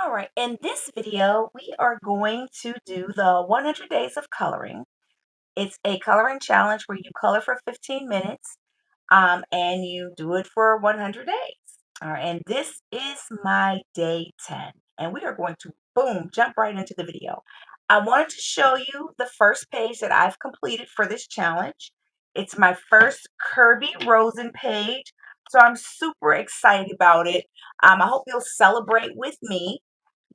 All right, in this video, we are going to do the 100 days of coloring. It's a coloring challenge where you color for 15 minutes and you do it for 100 days. All right, and this is my day 10, and we are going to, boom, jump right into the video. I wanted to show you the first page that I've completed for this challenge. It's my first Kirby Rosen page, so I'm super excited about it. I hope you'll celebrate with me.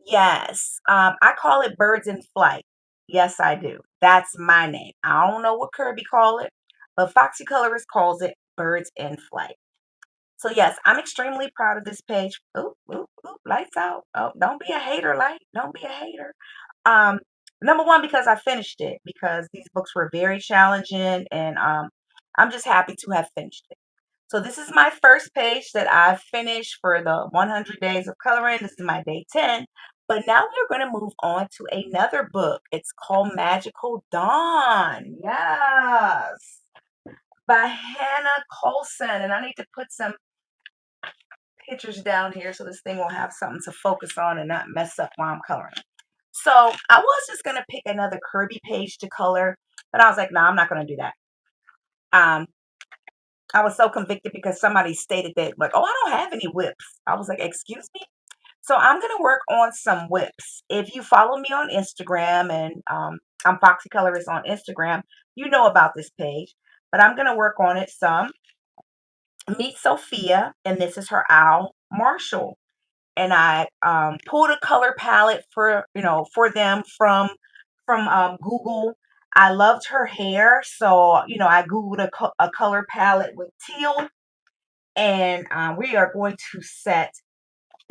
Yes, I call it birds in flight. Yes, I do. That's my name. I don't know what Kirby call it, but Foxy Colorist calls it birds in flight. So yes, I'm extremely proud of this page. Oop, oop, oop, lights out. Oh, don't be a hater, light. Don't be a hater. Um, Number one, because I finished it, because these books were very challenging, and I'm just happy to have finished it. So this is my first page that I finished for the 100 days of coloring. This is my day 10. But now we're going to move on to another book. It's called Magical Dawn. Yes. By Hanna Karlzon. And I need to put some pictures down here so this thing will have something to focus on and not mess up while I'm coloring. So I was just going to pick another Kirby page to color, but I was like, no, I'm not going to do that. Um, I was so convicted because somebody stated that, like, oh, I don't have any whips. I was like, excuse me? So I'm going to work on some whips. If you follow me on Instagram, and I'm Foxy Colorist on Instagram, you know about this page, but I'm going to work on it some. Meet Sophia, and this is her owl, Marshall. And I pulled a color palette for, for them from Google. I loved her hair, so, I Googled a color palette with teal, and we are going to set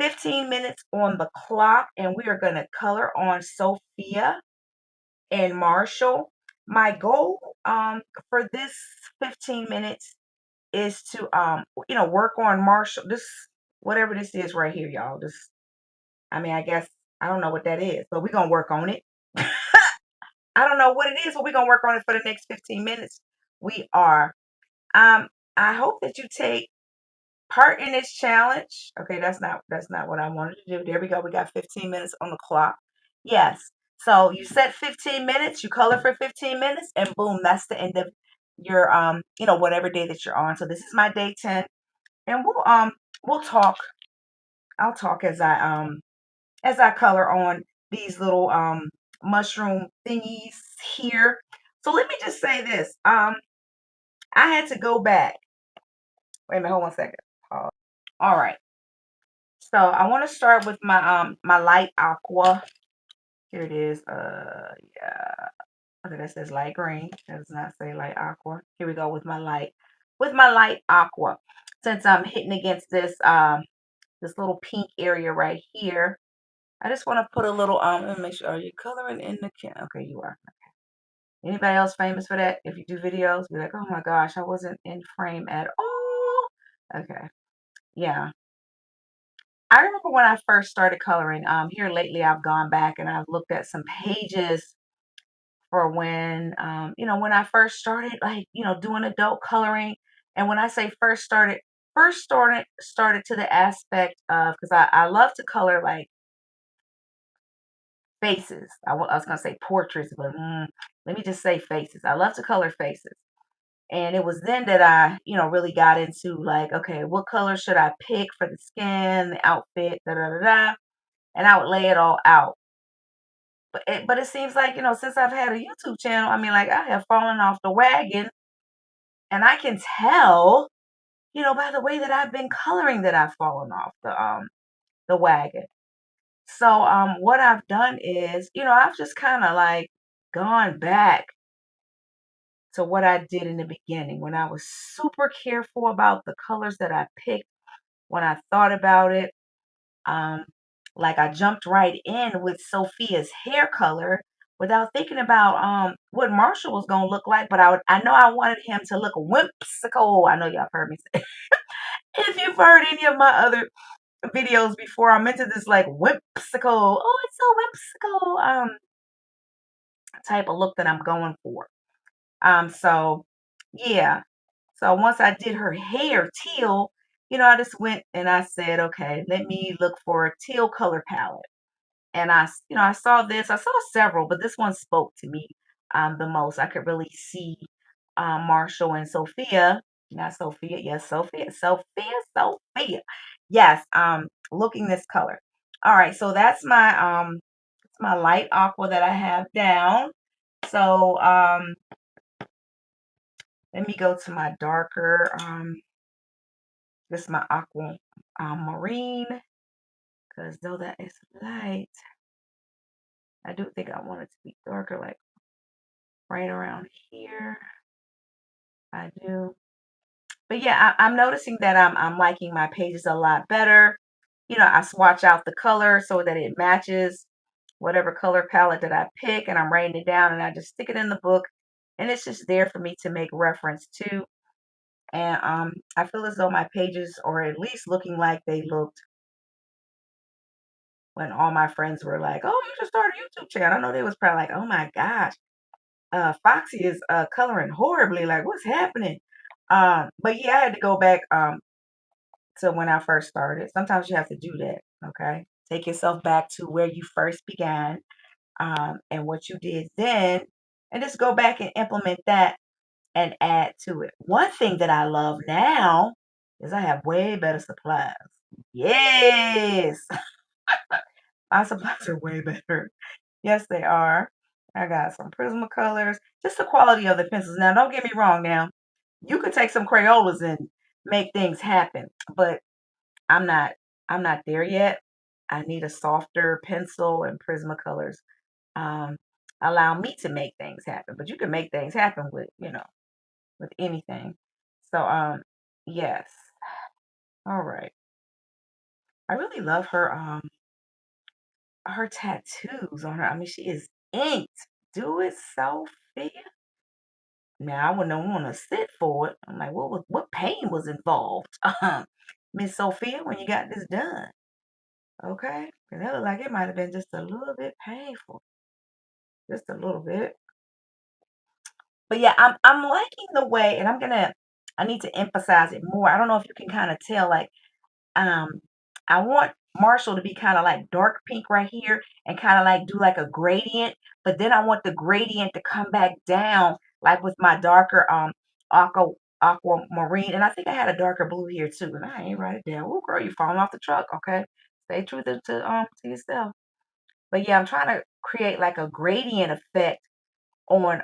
15 minutes on the clock, and we are going to color on Sophia and Marshall. My goal for this 15 minutes is to work on Marshall, this, whatever this is right here, y'all. This, I mean, I guess I don't know what that is, but we're gonna work on it. I don't know what it is, but we're gonna work on it for the next 15 minutes. We are. I hope that you take part in this challenge. Okay, that's not what I wanted to do. There we go. We got 15 minutes on the clock. Yes. So you set 15 minutes, you color for 15 minutes, and boom, that's the end of your whatever day that you're on. So this is my day 10, and we'll talk. I'll talk as I color on these little mushroom thingies here. So let me just say this. I had to go back. Wait a minute, hold one second. Pause. All right. So I want to start with my light aqua. Here it is. Yeah. Okay, that says light green. That does not say light aqua. Here we go with my light aqua. Since I'm hitting against this little pink area right here, I just want to put a little let me make sure, are you coloring in the can? Okay, you are. Anybody else famous for that? If you do videos, be like, oh my gosh, I wasn't in frame at all. Okay. Yeah. I remember when I first started coloring. Here lately I've gone back and I've looked at some pages for when when I first started, like, doing adult coloring. And when I say first started to the aspect of, because I love to color like faces. I was gonna say portraits, but let me just say faces. I love to color faces. And it was then that I, really got into, like, okay, what color should I pick for the skin, the outfit, da da da da, and I would lay it all out. But it seems like, since I've had a YouTube channel, I mean, like, I have fallen off the wagon, and I can tell, by the way that I've been coloring, that I've fallen off the wagon. So what I've done is, I've just kind of like gone back to what I did in the beginning, when I was super careful about the colors that I picked, when I thought about it. Um, like, I jumped right in with Sophia's hair color without thinking about what Marshall was gonna look like, but I know I wanted him to look whimsical. I know y'all have heard me say. If you've heard any of my other videos before, I'm into this, like, whimsical. Oh, it's so whimsical. Type of look that I'm going for. So yeah. So once I did her hair teal, I just went and I said, okay, let me look for a teal color palette. And I saw this. I saw several, but this one spoke to me the most. I could really see Marshall and Sophia, not Sophia, yes, Sophia. Yes, looking this color. All right, so it's my light aqua that I have down. So let me go to my darker this is my aqua marine, because though that is light, I do think I want it to be darker, like right around here. I do. But yeah, I'm noticing that I'm liking my pages a lot better. I swatch out the color so that it matches whatever color palette that I pick, and I'm writing it down, and I just stick it in the book, and it's just there for me to make reference to. And I feel as though my pages are at least looking like they looked when all my friends were like, "Oh, you should start a YouTube channel." I know they was probably like, "Oh my gosh, Foxy is coloring horribly. Like, what's happening?" But yeah, I had to go back to when I first started. Sometimes you have to do that. Okay, take yourself back to where you first began, and what you did then, and just go back and implement that and add to it. One thing that I love now is I have way better supplies. Yes, my supplies are way better. Yes, they are. I got some Prismacolors. Just the quality of the pencils. Now, don't get me wrong. Now, you could take some Crayolas and make things happen, but I'm not. I'm not there yet. I need a softer pencil, and Prismacolors um, allow me to make things happen. But you can make things happen with with anything. So yes. All right. I really love her tattoos on her. I mean, she is inked. Do it, Sophia. Now I wouldn't want to sit for it. I'm like, what pain was involved? Miss Sophia, when you got this done. Okay? 'Cause that looked like it might have been just a little bit painful. Just a little bit. But yeah, I'm liking the way, and I need to emphasize it more. I don't know if you can kind of tell, like, um, I want Marshall to be kind of like dark pink right here and kind of like do like a gradient, but then I want the gradient to come back down like with my darker aqua aquamarine. And I think I had a darker blue here too, and I ain't write it down. Oh girl, you falling off the truck, okay? Stay true to yourself. But yeah, I'm trying to create like a gradient effect on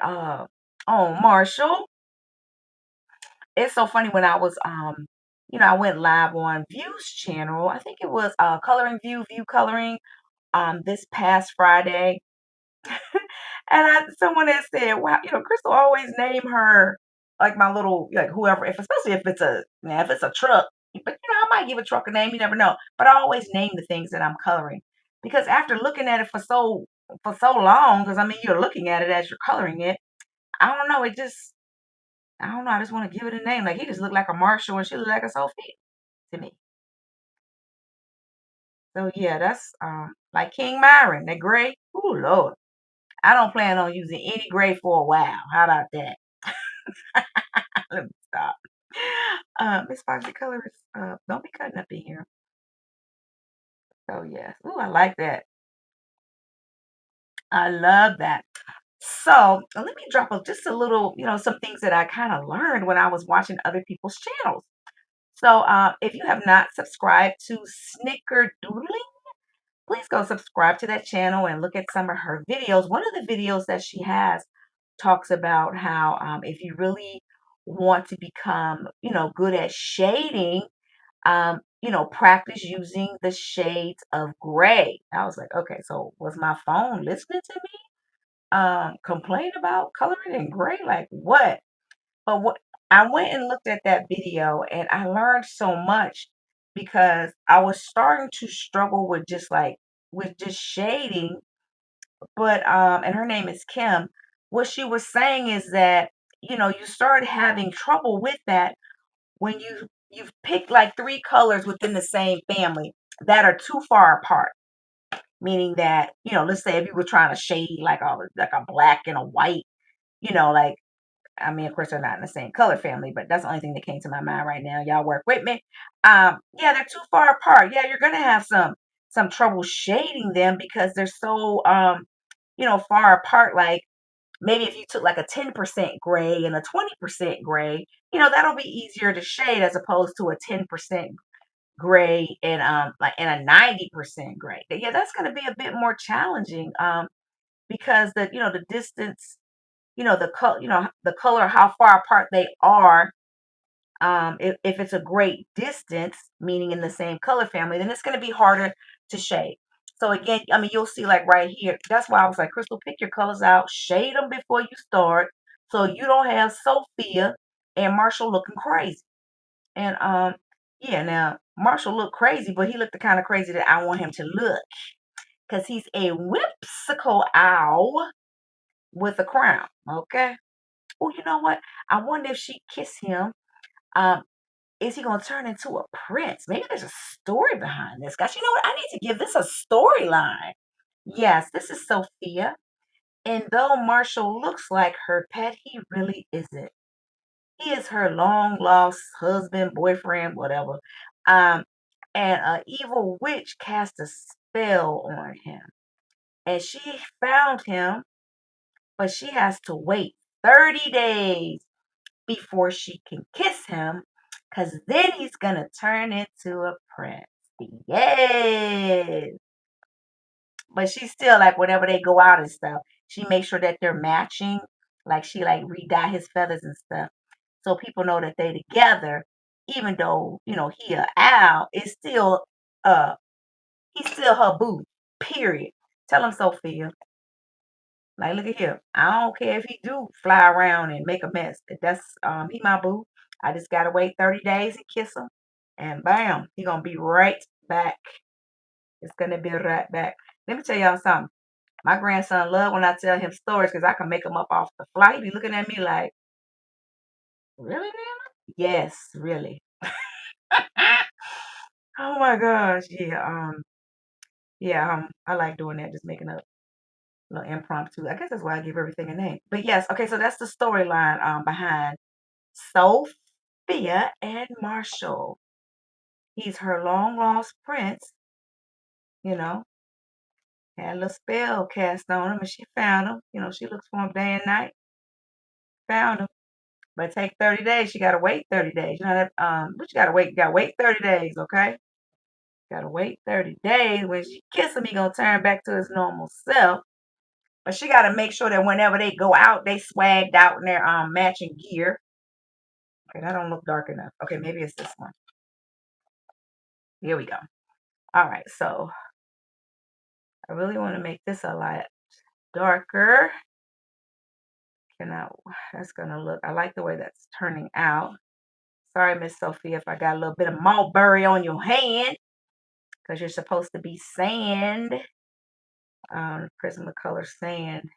Marshall. It's so funny when I was I went live on View's channel. I think it was Coloring View Coloring this past Friday. And someone had said, "Wow, Crystal always name her like my little like whoever, if especially if it's a truck. But I might give a truck a name, you never know. But I always name the things that I'm coloring because after looking at it for so long, because I mean you're looking at it as you're coloring it. I don't know, I don't know. I just want to give it a name. Like he just looked like a Marshall and she looked like a Sophie to me. So yeah, that's like King Myron, that gray. Oh Lord. I don't plan on using any gray for a while. How about that? Let me stop. Miss Foxy Colors, don't be cutting up in here. So yes. Ooh, I like that. I love that. So let me drop just a little, some things that I kind of learned when I was watching other people's channels. So if you have not subscribed to Snickerdoodling, please go subscribe to that channel and look at some of her videos. One of the videos that she has talks about how if you really want to become, good at shading, practice using the shades of gray. I was like, okay, so was my phone listening to me? Complain about coloring in gray? Like what? But what I went and looked at that video and I learned so much because I was starting to struggle with just shading, but and her name is Kim. What she was saying is that, you start having trouble with that when you've picked like three colors within the same family that are too far apart. Meaning that, let's say if you were trying to shade like a black and a white, like I mean, of course, they're not in the same color family, but that's the only thing that came to my mind right now. Y'all work with me. Yeah, they're too far apart. Yeah, you're gonna have some. some trouble shading them because they're so far apart. Like maybe if you took like a 10% gray and a 20% gray, that'll be easier to shade as opposed to a 10% gray and like and a 90% gray. Yeah, that's going to be a bit more challenging because the distance, the color, the color, how far apart they are. If it's a great distance, meaning in the same color family, then it's going to be harder to shade. So again, I mean, you'll see like right here. That's why I was like, Crystal, pick your colors out, shade them before you start, so you don't have Sophia and Marshall looking crazy. And yeah, now Marshall looked crazy, but he looked the kind of crazy that I want him to look, because he's a whimsical owl with a crown. Okay. Oh, you know what? I wonder if she kiss him. Um, is he gonna turn into a prince? Maybe there's a story behind this. Guys, you know what? I need to give this a storyline. Yes, this is Sophia. And though Marshall looks like her pet, he really isn't. He is her long lost husband, boyfriend, whatever. Um, and an evil witch cast a spell on him. And she found him, but she has to wait 30 days before she can kiss him, because then he's gonna turn into a prince. Yes. But she's still like, whenever they go out and stuff, she makes sure that they're matching. Like she like re-dye his feathers and stuff. So people know that they together, even though, he a owl, is still uh he's still her boo. Period. Tell him, Sophia. Like, look at here. I don't care if he do fly around and make a mess. If that's he my boo. I just gotta wait 30 days and kiss him. And bam, he gonna be right back. It's gonna be right back. Let me tell y'all something. My grandson love when I tell him stories because I can make them up off the fly. He be looking at me like, really, Nana? Yes, really. Oh my gosh. Yeah. Yeah, I like doing that, just making up little impromptu. I guess that's why I give everything a name. But yes, okay, so that's the storyline behind Sophia and Marshall. He's her long lost prince, you know, had a little spell cast on him and she found him. She looks for him day and night, found him. But it take 30 days. She gotta wait 30 days. You know that but you gotta wait 30 days, okay? Gotta wait 30 days. When she kiss him, he gonna turn back to his normal self. But she gotta make sure that whenever they go out, they swagged out in their matching gear. Okay, that don't look dark enough. Okay, maybe it's this one. Here we go. All right, so I really want to make this a lot darker. Can I, that's gonna look, I like the way that's turning out. Sorry, Miss Sophia, if I got a little bit of mulberry on your hand, because you're supposed to be sand. Prismacolor sand.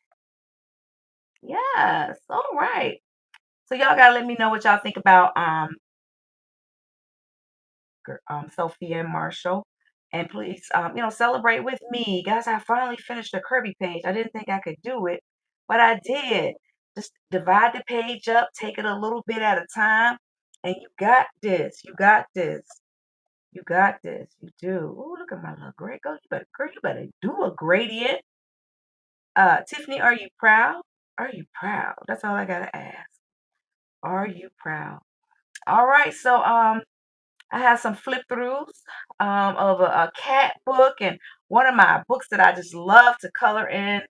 Yes, all right. So y'all gotta let me know what y'all think about Sophia and Marshall. And please, celebrate with me. Guys, I finally finished the Kirby page. I didn't think I could do it, but I did. Just divide the page up, take it a little bit at a time, and you got this. You got this. You got this. You do. Oh, look at my little gray girl. Girl, you better do a gradient. Tiffany, are you proud? Are you proud? That's all I gotta ask. Are you proud? All right, so I have some flip throughs of a cat book and one of my books that I just love to color in.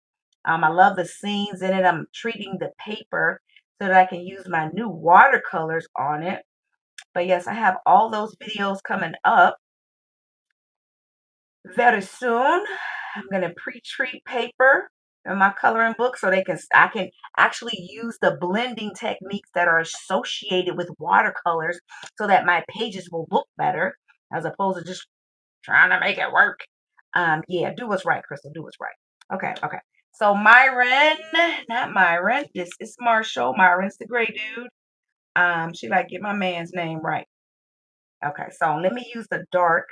I love the scenes in it. I'm treating the paper so that I can use my new watercolors on it. But yes, I have all those videos coming up very soon. I'm gonna pre-treat paper in my coloring book so I can actually use the blending techniques that are associated with watercolors so that my pages will look better as opposed to just trying to make it work. Yeah, do what's right, Crystal. Do what's right. Okay, okay. So Myron, not Myron. This is Marshall. Myron's the gray dude. She like get my man's name right. Okay, so let me use the dark.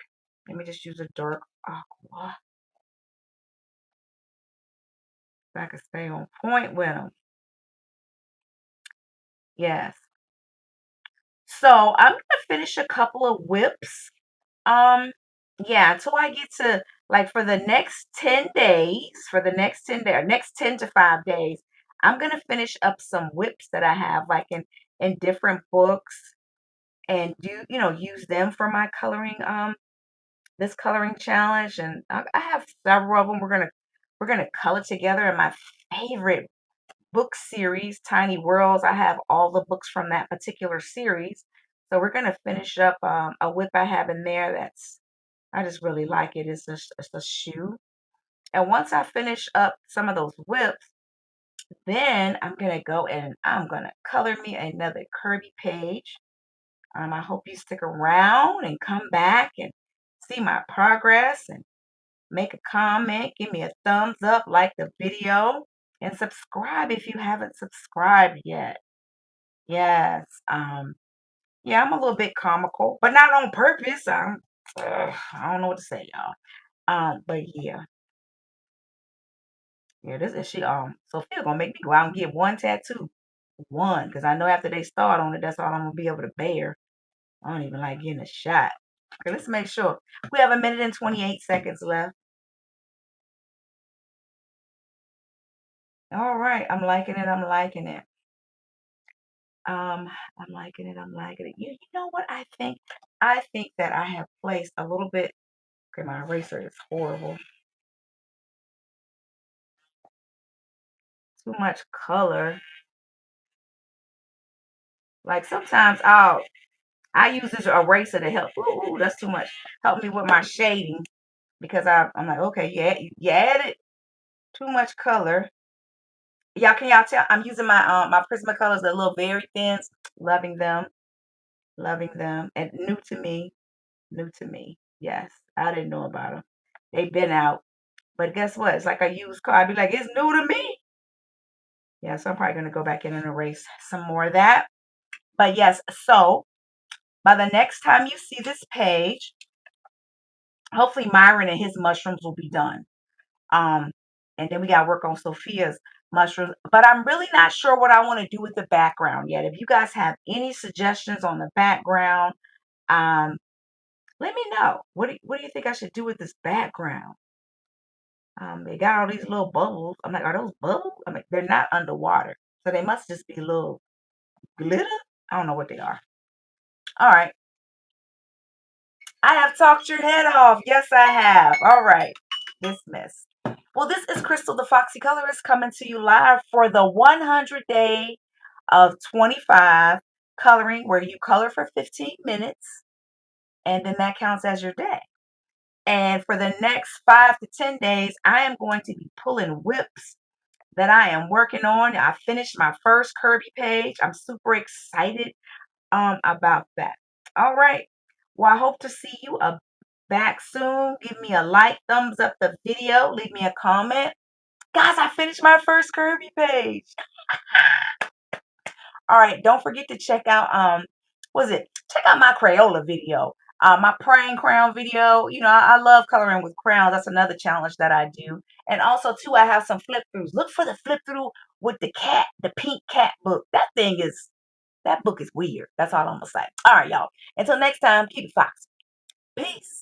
Let me just use a dark aqua. If I can stay on point with them. Yes. So I'm gonna finish a couple of whips. Um, yeah, until I get to like for the next 10 days, for the next 10 days, next 10 to 5 days, I'm gonna finish up some whips that I have like in different books and do, use them for my coloring this coloring challenge. And I have several of them. We're gonna color together in my favorite book series, Tiny Worlds. I have all the books from that particular series. So we're gonna finish up a whip I have in there that's I just really like it. It's a shoe. And once I finish up some of those whips, then I'm gonna go and I'm gonna color me another Kirby page. I hope you stick around and come back and see my progress and make a comment, give me a thumbs up, like the video, and subscribe if you haven't subscribed yet. Yes. Yeah, I'm a little bit comical, but not on purpose. I don't know what to say, y'all. But yeah. Yeah, this is she Sophia gonna make me go out and get one tattoo. One, because I know after they start on it, that's all I'm gonna be able to bear. I don't even like getting a shot. Okay, let's make sure. We have 1 minute and 28 seconds left. All right, I'm liking it. I'm liking it. I'm liking it. I'm liking it. You know what I think? I think that I have placed a little bit. Okay, my eraser is horrible. Too much color. Like sometimes I use this eraser to help. Ooh, that's too much. Help me with my shading because I'm like, okay, yeah, you added too much color. Can y'all tell? I'm using my Prismacolors, the little very thins. Loving them, loving them, and new to me, new to me. Yes, I didn't know about them. They've been out, but guess what? It's like a used car. I'd be like, it's new to me. Yeah, so I'm probably gonna go back in and erase some more of that. But yes, so by the next time you see this page, hopefully Myron and his mushrooms will be done. Um, and then we got to work on Sophia's mushrooms. But I'm really not sure what I want to do with the background yet. If you guys have any suggestions on the background, um, let me know. What do you think I should do with this background? They got all these little bubbles. I'm like, are those bubbles? I mean, they're not underwater, so they must just be little glitter. I don't know what they are. All right. I have talked your head off. Yes, I have. All right. Dismissed. Well, this is Crystal the Foxy Colorist coming to you live for the 100 day of 25 coloring where you color for 15 minutes and then that counts as your day. And for the next 5 to 10 days, I am going to be pulling whips that I am working on. I finished my first Kirby page. I'm super excited about that. All right. Well, I hope to see you back soon. Give me a like, thumbs up the video, leave me a comment. Guys, I finished my first Kirby page. All right, don't forget to check out check out my Crayola video. My praying crown video. I love coloring with crowns. That's another challenge that I do. And also too, I have some flip throughs. Look for the flip through with the cat, the pink cat book. That book is weird. That's all I'm gonna say. All right, y'all. Until next time, keep it foxy. Peace.